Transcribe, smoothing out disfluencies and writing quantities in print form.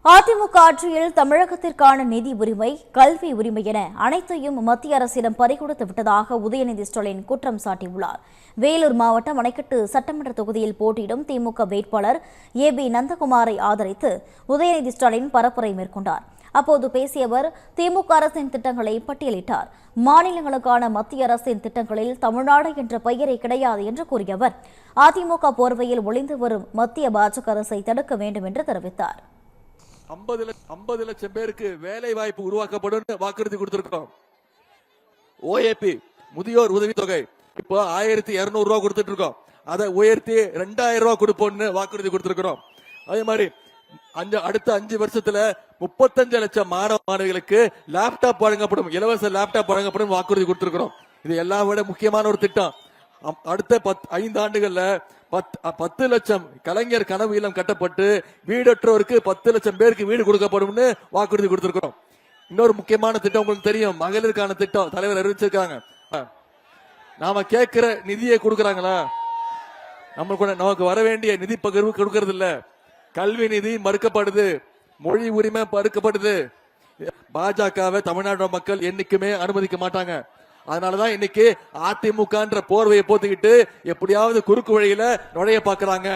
அதிமுக ஆட்சியில் தமிழகத்திற்கான நிதி உரிமை, கல்வி உரிமை என அனைத்தையும் மத்திய அரசிடம் பறிகொடுத்து விட்டதாக உதயநிதி ஸ்டாலின் குற்றம் சாட்டியுள்ளார். வேலூர் மாவட்டம் அணைக்கட்டு சட்டமன்ற தொகுதியில் போட்டியிடும் திமுக வேட்பாளர் ஏபி நந்தகுமாரை ஆதரித்து உதயநிதி ஸ்டாலின் பரப்புரை மேற்கொண்டார். அப்போது பேசிய அவர் திமுக அரசின் திட்டங்களை பட்டியலிட்டார். மாநிலங்களுக்கான மத்திய அரசின் திட்டங்களில் தமிழ்நாடு என்ற பெயரே கிடையாது என்று கூறிய அவர் அதிமுக போர்வையில் ஒளிந்து வரும் மத்திய பாஜக அரசை தடுக்க வேண்டும் என்று தெரிவித்தார். 50 லட்சம் பேருக்கு வேலை வாய்ப்பு உருவாக்கப்படும் வாக்குறுதி கொடுத்திருக்கிறோம். ஓஏபி முதியோர் உதவித்தொகை இப்போ 1200 ரூபாய் கொடுத்துட்டு இருக்கோம். அதை உயர்த்தி 2000 ரூபாய் கொடுப்போம்னு வாக்குறுதி கொடுத்திருக்கிறோம். அதே மாதிரி அடுத்த 5 வருஷத்துல 35 லட்சம் மாணவிகளுக்கு லேப்டாப் வழங்கப்படும், இலவச லேப்டாப் வழங்கப்படும் வாக்குறுதி கொடுத்திருக்கிறோம். இது எல்லா விட முக்கியமான ஒரு திட்டம். அடுத்த 5 ஆண்டுகள்ல 10 லட்சம் கலைஞர் கனவு இல்லம் கட்டப்பட்டு வீடற்றோருக்கு 10 லட்சம் பேருக்கு வீடு கொடுக்கப்படும் வாக்குறுதி கொடுத்திருக்கிறோம். இன்னொரு முக்கியமான திட்டம் உங்களுக்கு தெரியும், மகளிருக்கான திட்டம் தலைவர் அறிவிச்சிருக்காங்க. நாம கேட்கிற நிதியை கொடுக்கறாங்களா? நமக்கு வர வேண்டிய நிதி பகிர்வு கொடுக்கறது இல்ல. கல்வி நிதி மறுக்கப்படுது, மொழி உரிமை மறுக்கப்படுது. பாஜகவை தமிழ்நாடு மக்கள் என்னைக்குமே அனுமதிக்க மாட்டாங்க. அதனாலதான் இன்னைக்கு அதிமுக போர்வையை போத்துக்கிட்டு எப்படியாவது குறுக்கு வழியில நுழைய பாக்குறாங்க.